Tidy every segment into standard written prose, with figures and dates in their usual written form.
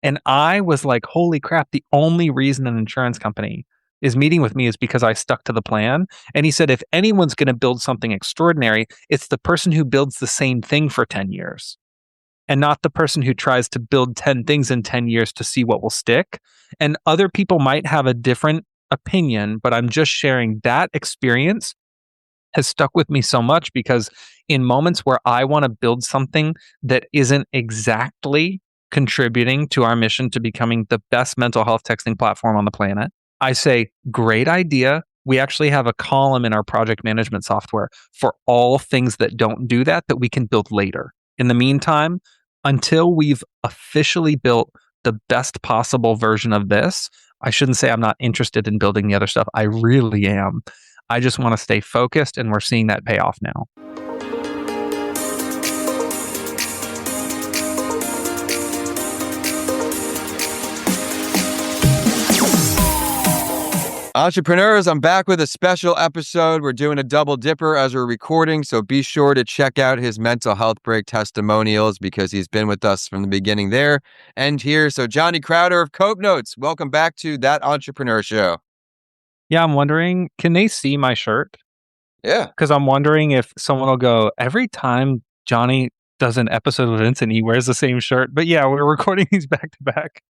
And I was like, holy crap, the only reason an insurance company is meeting with me is because I stuck to the plan. And he said, if anyone's going to build something extraordinary, it's the person who builds the same thing for 10 years and not the person who tries to build 10 things in 10 years to see what will stick. And other people might have a different opinion, but I'm just sharing that experience has stuck with me so much because in moments where I want to build something that isn't exactly contributing to our mission to becoming the best mental health texting platform on the planet, I say, great idea. We actually have a column in our project management software for all things that don't do that we can build later. In the meantime, until we've officially built the best possible version of this, I shouldn't say I'm not interested in building the other stuff. I really am. I just want to stay focused, and we're seeing that pay off now. Entrepreneurs, I'm back with a special episode. We're doing a double dipper as we're recording, so be sure to check out his mental health break testimonials because he's been with us from the beginning there and here. So Johnny Crowder of Cope Notes, welcome back to That Entrepreneur Show. Yeah, I'm wondering, can they see my shirt? Yeah. Because I'm wondering if someone will go, every time Johnny does an episode with Vincent, he wears the same shirt. But yeah, we're recording these back to back.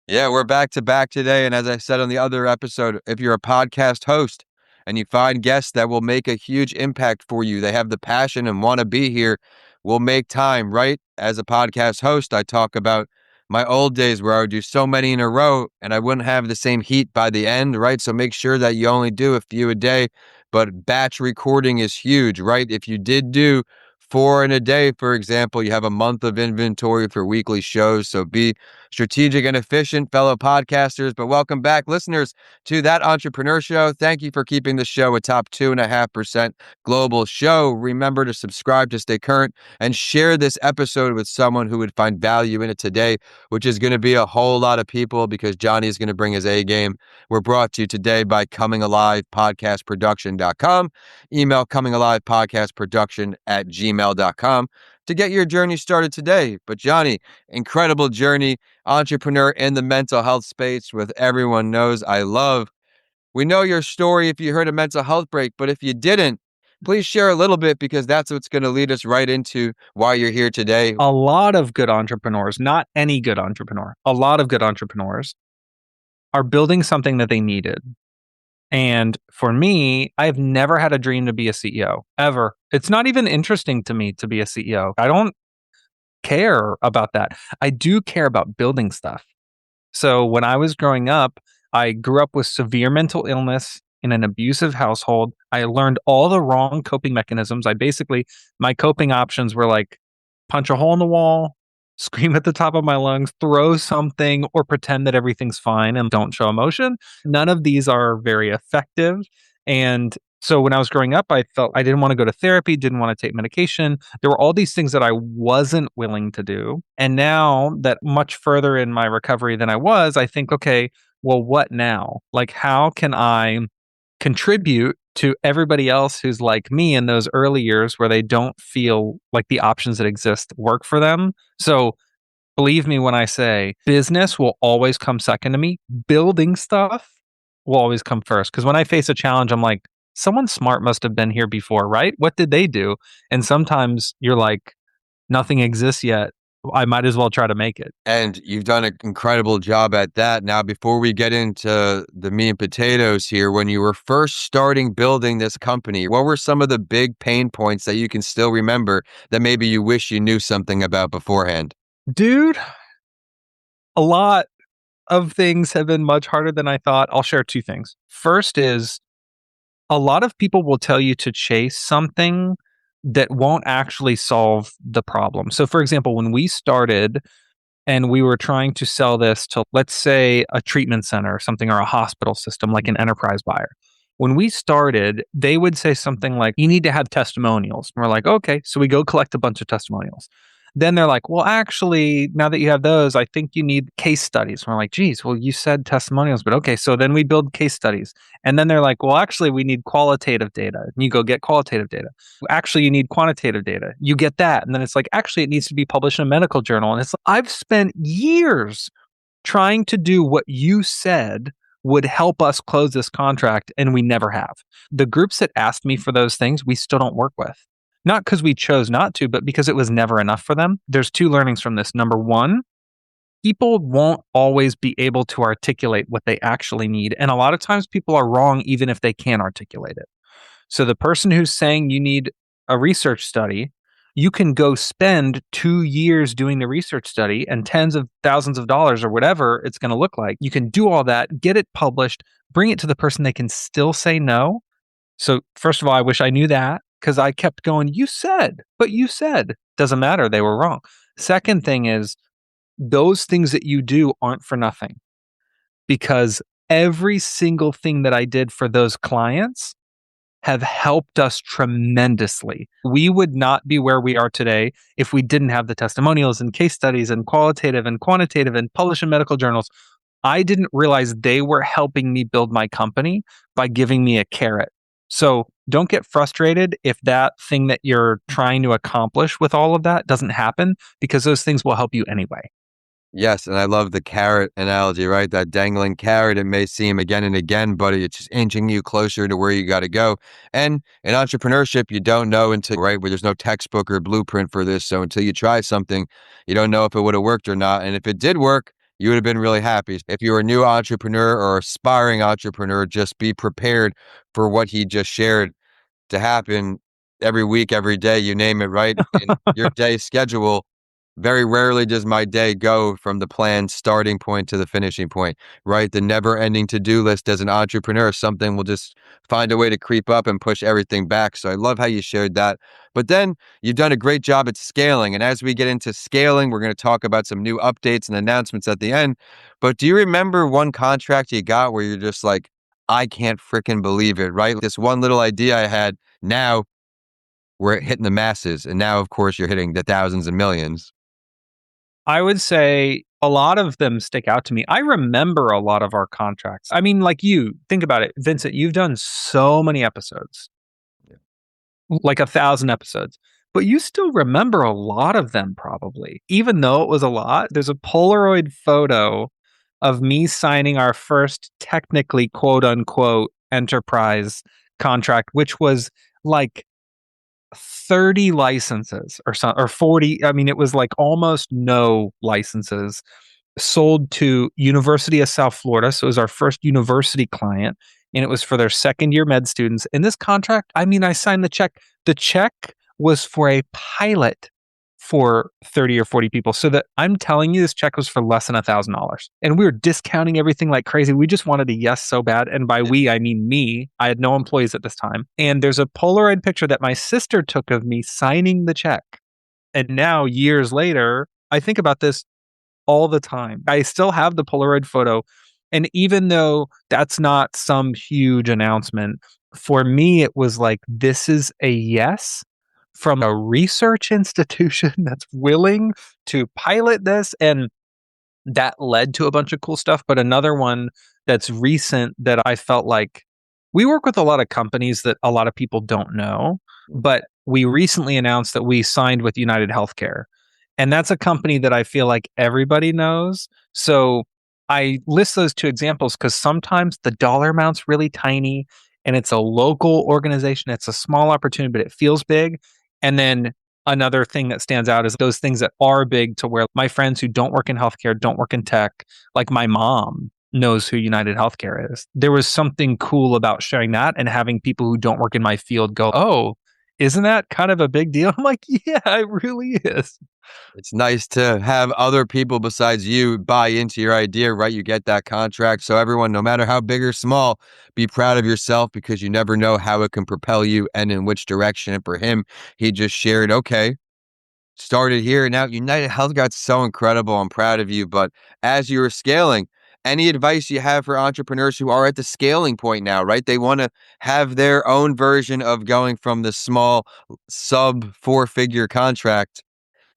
Yeah, we're back to back today. And as I said on the other episode, if you're a podcast host and you find guests that will make a huge impact for you, they have the passion and want to be here, we'll make time, right? As a podcast host, I talk about my old days where I would do so many in a row and I wouldn't have the same heat by the end, right? So make sure that you only do a few a day, but batch recording is huge, right? If you did do 4 in a day, for example, you have a month of inventory for weekly shows. So be strategic and efficient, fellow podcasters. But welcome back, listeners, to That Entrepreneur Show. Thank you for keeping the show a top 2.5% global show. Remember to subscribe to stay current and share this episode with someone who would find value in it today, which is going to be a whole lot of people because Johnny is going to bring his A game. We're brought to you today by comingalivepodcastproduction.com. Email comingalivepodcastproduction@gmail.com to get your journey started today. But Johnny, incredible journey, entrepreneur in the mental health space with everyone knows I love. We know your story if you heard a mental health break, but if you didn't, please share a little bit because that's what's going to lead us right into why you're here today. A lot of good entrepreneurs, not any good entrepreneur, a lot of good entrepreneurs are building something that they needed. And for me, I've never had a dream to be a CEO, ever. It's not even interesting to me to be a CEO. I don't care about that. I do care about building stuff. So when I was growing up, I grew up with severe mental illness in an abusive household. I learned all the wrong coping mechanisms. My coping options were like punch a hole in the wall, scream at the top of my lungs, throw something, or pretend that everything's fine and don't show emotion. None of these are very effective. And so when I was growing up, I felt I didn't want to go to therapy, didn't want to take medication. There were all these things that I wasn't willing to do. And now that much further in my recovery than I was, I think, okay, well, what now? Like, how can I contribute to everybody else who's like me in those early years where they don't feel like the options that exist work for them? So believe me when I say business will always come second to me. Building stuff will always come first. Because when I face a challenge, I'm like, someone smart must have been here before, right? What did they do? And sometimes you're like, nothing exists yet. I might as well try to make it. And you've done an incredible job at that. Now, before we get into the meat and potatoes here, when you were first starting building this company, what were some of the big pain points that you can still remember that maybe you wish you knew something about beforehand? Dude, a lot of things have been much harder than I thought. I'll share two things. First is a lot of people will tell you to chase something that won't actually solve the problem. So, for example, when we started and we were trying to sell this to, let's say, a treatment center or something, or a hospital system, like an enterprise buyer. When we started, they would say something like, you need to have testimonials. And we're like, okay. So we go collect a bunch of testimonials. Then they're like, well, actually, now that you have those, I think you need case studies. And we're like, geez, well, you said testimonials, but okay. So then we build case studies. And then they're like, well, actually, we need qualitative data. And you go get qualitative data. Actually, you need quantitative data. You get that. And then it's like, actually, it needs to be published in a medical journal. And it's like, I've spent years trying to do what you said would help us close this contract, and we never have. The groups that asked me for those things, we still don't work with. Not because we chose not to, but because it was never enough for them. There's two learnings from this. Number one, people won't always be able to articulate what they actually need. And a lot of times people are wrong even if they can articulate it. So the person who's saying you need a research study, you can go spend 2 years doing the research study and tens of thousands of dollars or whatever it's going to look like. You can do all that, get it published, bring it to the person. They can still say no. So, first of all, I wish I knew that because I kept going, you said, but you said. Doesn't matter. They were wrong. Second thing is, those things that you do aren't for nothing because every single thing that I did for those clients have helped us tremendously. We would not be where we are today if we didn't have the testimonials and case studies and qualitative and quantitative and published in medical journals. I didn't realize they were helping me build my company by giving me a carrot. So don't get frustrated if that thing that you're trying to accomplish with all of that doesn't happen, because those things will help you anyway. Yes, and I love the carrot analogy, right? That dangling carrot, it may seem again and again, but it's just inching you closer to where you got to go. And in entrepreneurship, you don't know until, right, where there's no textbook or blueprint for this. So until you try something, you don't know if it would have worked or not. And if it did work, you would have been really happy. If you're a new entrepreneur or aspiring entrepreneur, just be prepared for what he just shared to happen every week, every day, you name it, right? In your day schedule. Very rarely does my day go from the planned starting point to the finishing point, right? The never ending to do list as an entrepreneur, something will just find a way to creep up and push everything back. So I love how you shared that. But then you've done a great job at scaling. And as we get into scaling, we're going to talk about some new updates and announcements at the end. But do you remember one contract you got where you're just like, I can't freaking believe it, right? This one little idea I had, now we're hitting the masses. And now, of course, you're hitting the thousands and millions. I would say a lot of them stick out to me. I remember a lot of our contracts. I mean, like you, think about it, Vincent, you've done so many episodes, like 1,000 episodes, but you still remember a lot of them probably. Even though it was a lot, there's a Polaroid photo of me signing our first technically quote unquote enterprise contract, which was like 30 licenses or so, or 40. I mean, it was like almost no licenses sold to University of South Florida. So it was our first university client, and it was for their second year med students. In this contract, I mean, I signed the check. The check was for a pilot for 30 or 40 people. So that I'm telling you, this check was for less than $1,000. And we were discounting everything like crazy. We just wanted a yes so bad. And by we, I mean me. I had no employees at this time. And there's a Polaroid picture that my sister took of me signing the check. And now, years later, I think about this all the time. I still have the Polaroid photo. And even though that's not some huge announcement, for me, it was like, this is a yes from a research institution that's willing to pilot this. And that led to a bunch of cool stuff. But another one that's recent that I felt like, we work with a lot of companies that a lot of people don't know, but we recently announced that we signed with United Healthcare. And that's a company that I feel like everybody knows. So I list those two examples because sometimes the dollar amount's really tiny and it's a local organization. It's a small opportunity, but it feels big. And then another thing that stands out is those things that are big, to where my friends who don't work in healthcare, don't work in tech, like my mom knows who United Healthcare is. There was something cool about sharing that and having people who don't work in my field go, oh, isn't that kind of a big deal? I'm like, yeah, it really is. It's nice to have other people besides you buy into your idea, right? You get that contract. So everyone, no matter how big or small, be proud of yourself, because you never know how it can propel you and in which direction. And for him, he just shared, okay, started here. Now United Health got so incredible. I'm proud of you. But as you were scaling, any advice you have for entrepreneurs who are at the scaling point now, right? They want to have their own version of going from the small sub 4-figure contract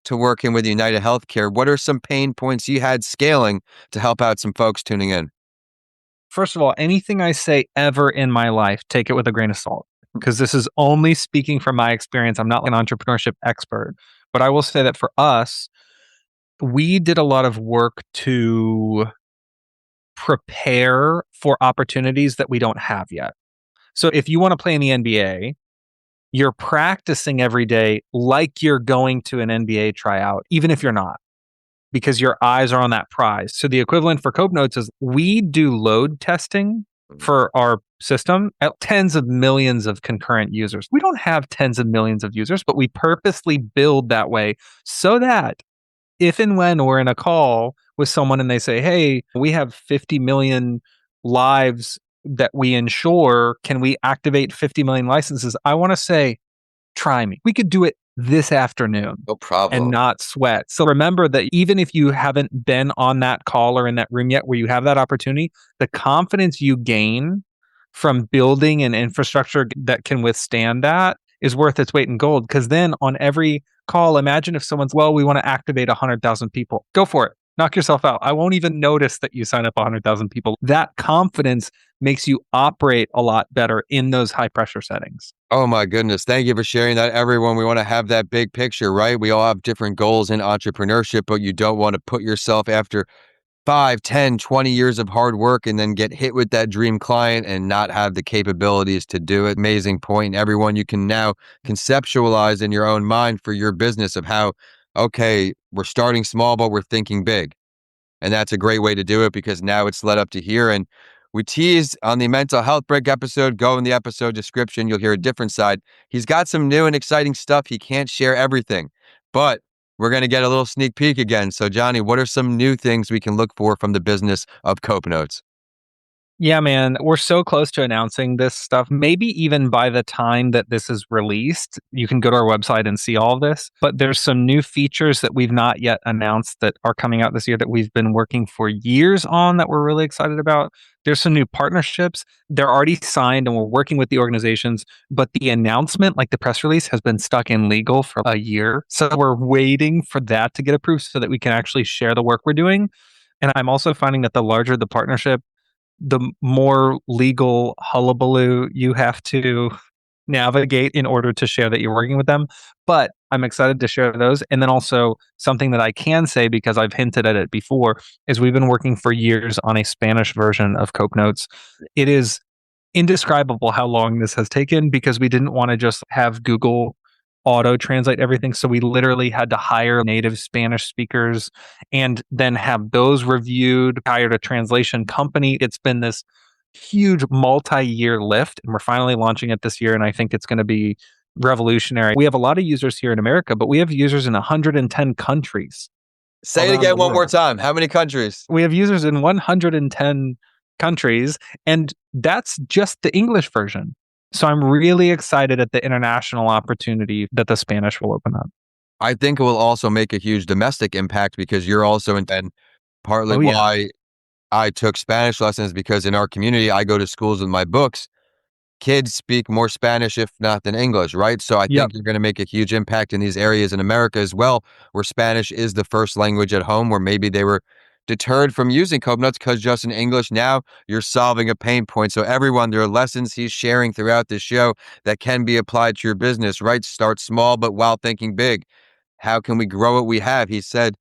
to working with United Healthcare. What are some pain points you had scaling to help out some folks tuning in? First of all, anything I say ever in my life, take it with a grain of salt because this is only speaking from my experience. I'm not an entrepreneurship expert, but I will say that for us, we did a lot of work to prepare for opportunities that we don't have yet. So if you want to play in the NBA, you're practicing every day like you're going to an NBA tryout, even if you're not, because your eyes are on that prize. So the equivalent for Cope Notes is we do load testing for our system at tens of millions of concurrent users. We don't have tens of millions of users, but we purposely build that way so that if and when we're in a call with someone and they say, "Hey, we have 50 million lives that we insure. Can we activate 50 million licenses?" I want to say, try me. We could do it this afternoon No and problem. not sweat. So remember that even if you haven't been on that call or in that room yet where you have that opportunity, the confidence you gain from building an infrastructure that can withstand that is worth its weight in gold. Because then on every call, imagine if someone's, well, we want to activate 100,000 people. Go for it. Knock yourself out. I won't even notice that you sign up 100,000 people. That confidence makes you operate a lot better in those high pressure settings. Oh my goodness. Thank you for sharing that, everyone. We want to have that big picture, right? We all have different goals in entrepreneurship, but you don't want to put yourself after 5, 10, 20 years of hard work and then get hit with that dream client and not have the capabilities to do it. Amazing point. Everyone, you can now conceptualize in your own mind for your business of how, okay, we're starting small, but we're thinking big. And that's a great way to do it because now it's led up to here. And we teased on the mental health break episode. Go in the episode description. You'll hear a different side. He's got some new and exciting stuff. He can't share everything, but we're going to get a little sneak peek again. So, Johnny, what are some new things we can look for from the business of Cope Notes? Yeah, man, we're so close to announcing this stuff. Maybe even by the time that this is released, you can go to our website and see all of this. But there's some new features that we've not yet announced that are coming out this year that we've been working for years on that we're really excited about. There's some new partnerships. They're already signed and we're working with the organizations, but the announcement, like the press release, has been stuck in legal for a year. So we're waiting for that to get approved so that we can actually share the work we're doing. And I'm also finding that the larger the partnership, the more legal hullabaloo you have to navigate in order to share that you're working with them. But I'm excited to share those. And then also something that I can say because I've hinted at it before is we've been working for years on a Spanish version of Cope Notes. It is indescribable how long this has taken because we didn't want to just have Google auto translate everything. So we literally had to hire native Spanish speakers and then have those reviewed, hired a translation company. It's been this huge multi-year lift and we're finally launching it this year. And I think it's going to be revolutionary. We have a lot of users here in America, but we have users in 110 countries Say it around again the one more world. time. How many countries? We have users in 110 countries, and that's just the English version. So I'm really excited at the international opportunity that the Spanish will open up. I think it will also make a huge domestic impact because you're also in, and partly Oh, yeah. why I took Spanish lessons because in our community, I go to schools with my books. Kids speak more Spanish, if not than English, right? So I Yep. think you're going to make a huge impact in these areas in America as well, where Spanish is the first language at home, where maybe they were deterred from using Coconuts because just in English. Now you're solving a pain point. So everyone, there are lessons he's sharing throughout this show that can be applied to your business, right? Start small, but while thinking big. How can we grow what we have? He said,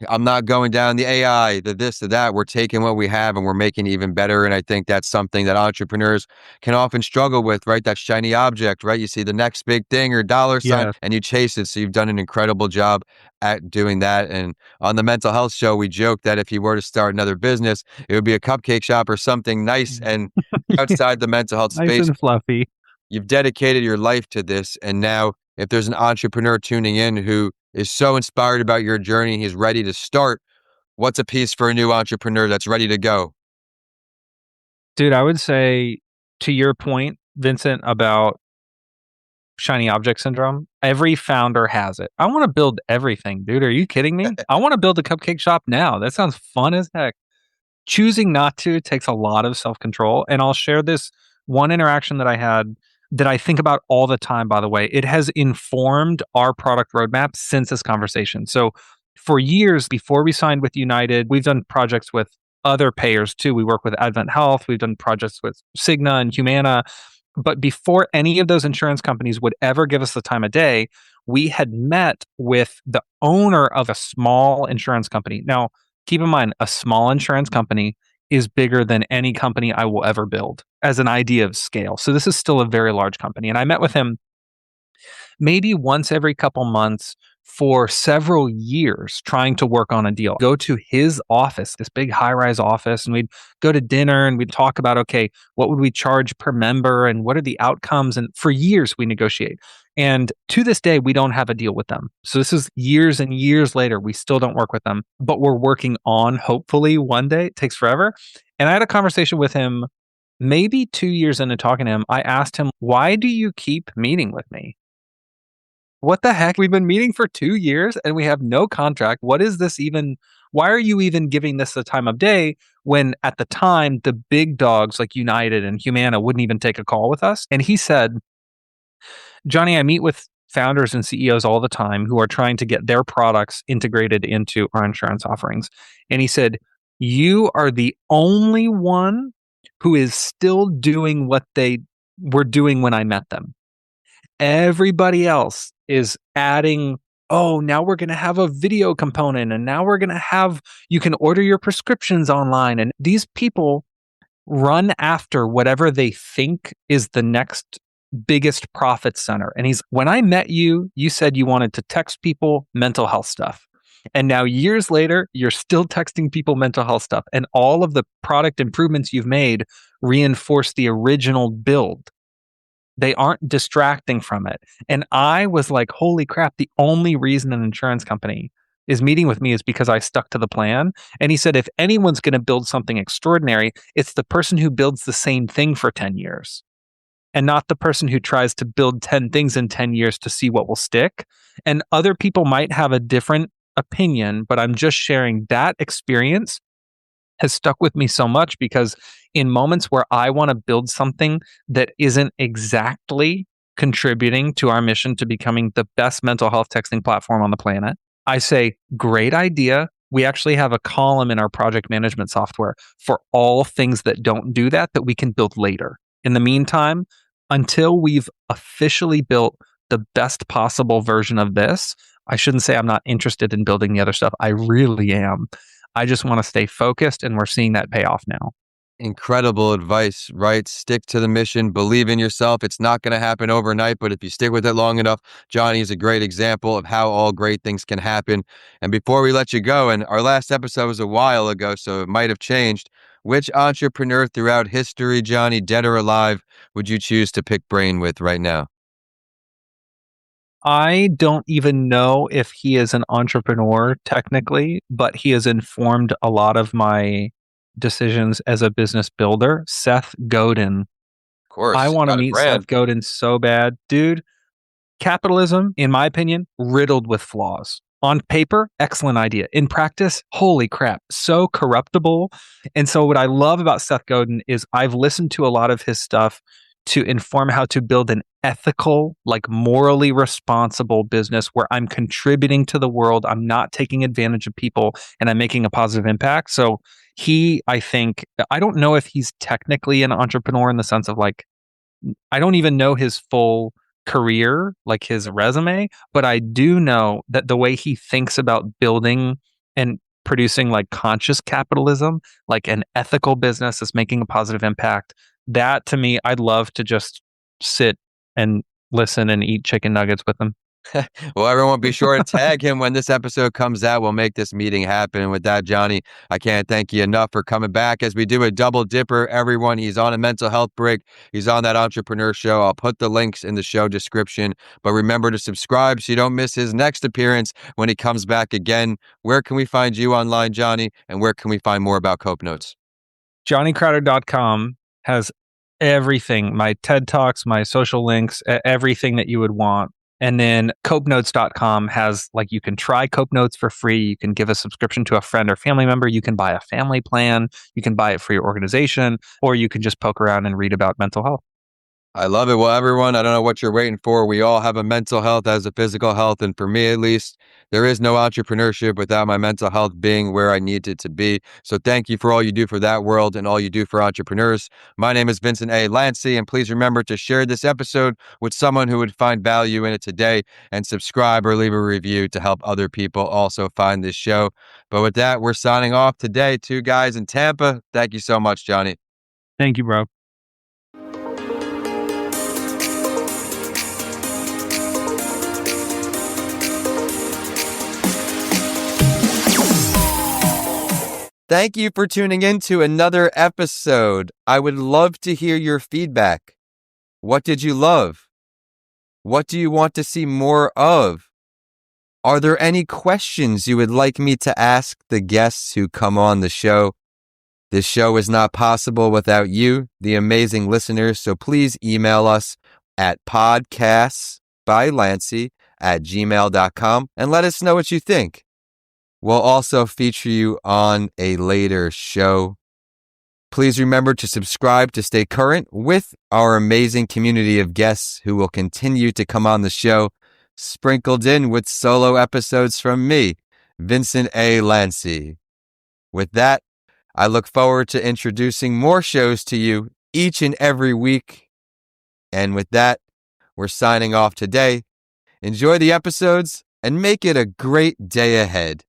I'm not going down the AI, the this, the that. We're taking what we have and we're making it even better. And I think that's something that entrepreneurs can often struggle with, right? That shiny object, right? You see the next big thing or dollar sign Yeah. and you chase it. So you've done an incredible job at doing that. And on the mental health show, we joked that if you were to start another business, it would be a cupcake shop or something nice and outside the mental health Nice space. and fluffy. You've dedicated your life to this. And now, if there's an entrepreneur tuning in who is so inspired about your journey, he's ready to start, what's a piece for a new entrepreneur that's ready to go? Dude, I would say to your point, Vincent, about shiny object syndrome, every founder has it. I want to build everything, dude. Are you kidding me? I want to build a cupcake shop now. That sounds fun as heck. Choosing not to takes a lot of self control. And I'll share this one interaction that I had. that I think about all the time, by the way. It has informed our product roadmap since this conversation. So for years before we signed with United, we've done projects with other payers too. We work with Advent Health, we've done projects with Cigna and Humana. But before any of those insurance companies would ever give us the time of day, we had met with the owner of a small insurance company. Now, keep in mind, a small insurance company is bigger than any company I will ever build as an idea of scale. So this is still a very large company. And I met with him maybe once every couple months for several years trying to work on a deal. Go to his office, this big high rise office, and we'd go to dinner and we'd talk about, okay, what would we charge per member and what are the outcomes? And for years we negotiate. And to this day, we don't have a deal with them. So this is years and years later. We still don't work with them, but we're working on hopefully one day. It takes forever. And I had a conversation with him maybe 2 years into talking to him. I asked him, why do you keep meeting with me? What the heck? We've been meeting for 2 years and we have no contract. What is this even? Why are you even giving this the time of day when at the time the big dogs like United and Humana wouldn't even take a call with us? And he said, Johnny, I meet with founders and CEOs all the time who are trying to get their products integrated into our insurance offerings. And he said, you are the only one who is still doing what they were doing when I met them. Everybody else is adding, oh, now we're going to have a video component and now we're going to have, you can order your prescriptions online. And these people run after whatever they think is the next biggest profit center. And when I met you, you said you wanted to text people mental health stuff. And now years later, you're still texting people mental health stuff. And all of the product improvements you've made reinforce the original build. They aren't distracting from it. And I was like, holy crap, the only reason an insurance company is meeting with me is because I stuck to the plan. And he said, if anyone's going to build something extraordinary, it's the person who builds the same thing for 10 years and not the person who tries to build 10 things in 10 years to see what will stick. And other people might have a different opinion, but I'm just sharing that experience has stuck with me so much because in moments where I want to build something that isn't exactly contributing to our mission to becoming the best mental health texting platform on the planet, I say, great idea. We actually have a column in our project management software for all things that don't do that we can build later. In the meantime, until we've officially built the best possible version of this, I shouldn't say I'm not interested in building the other stuff. I really am. I just want to stay focused, and we're seeing that pay off now. Incredible advice, right? Stick to the mission, believe in yourself. It's not going to happen overnight, but if you stick with it long enough, Johnny is a great example of how all great things can happen. And before we let you go, and our last episode was a while ago, so it might have changed, which entrepreneur throughout history, Johnny, dead or alive, would you choose to pick brain with right now? I don't even know if he is an entrepreneur technically, but he has informed a lot of my decisions as a business builder. Seth Godin. Of course, I want to got a meet brand. Seth Godin so bad. Dude, capitalism, in my opinion, riddled with flaws. On paper, excellent idea. In practice, holy crap, so corruptible. And so what I love about Seth Godin is I've listened to a lot of his stuff to inform how to build an ethical, like morally responsible business where I'm contributing to the world, I'm not taking advantage of people, and I'm making a positive impact. So I think, I don't know if he's technically an entrepreneur in the sense of like, I don't even know his full career, like his resume, but I do know that the way he thinks about building and producing like conscious capitalism, like an ethical business that's making a positive impact, that to me, I'd love to just sit and listen and eat chicken nuggets with him. Well, everyone be sure to tag him when this episode comes out. We'll make this meeting happen. And with that, Johnny, I can't thank you enough for coming back as we do a double dipper. Everyone, he's on a mental health break. He's on that entrepreneur show. I'll put the links in the show description. But remember to subscribe so you don't miss his next appearance when he comes back again. Where can we find you online, Johnny? And where can we find more about Cope Notes? JohnnyCrowder.com has everything, my TED Talks, my social links, everything that you would want. And then copenotes.com has like, you can try Cope Notes for free. You can give a subscription to a friend or family member. You can buy a family plan. You can buy it for your organization, or you can just poke around and read about mental health. I love it. Well, everyone, I don't know what you're waiting for. We all have a mental health as a physical health. And for me, at least, there is no entrepreneurship without my mental health being where I need it to be. So thank you for all you do for that world and all you do for entrepreneurs. My name is Vincent A. Lancy, and please remember to share this episode with someone who would find value in it today, and subscribe or leave a review to help other people also find this show. But with that, we're signing off today. 2 guys in Tampa. Thank you so much, Johnny. Thank you, bro. Thank you for tuning in to another episode. I would love to hear your feedback. What did you love? What do you want to see more of? Are there any questions you would like me to ask the guests who come on the show? This show is not possible without you, the amazing listeners, so please email us at podcastsbylancy@gmail.com and let us know what you think. We'll also feature you on a later show. Please remember to subscribe to stay current with our amazing community of guests who will continue to come on the show, sprinkled in with solo episodes from me, Vincent A. Lancy. With that, I look forward to introducing more shows to you each and every week. And with that, we're signing off today. Enjoy the episodes and make it a great day ahead.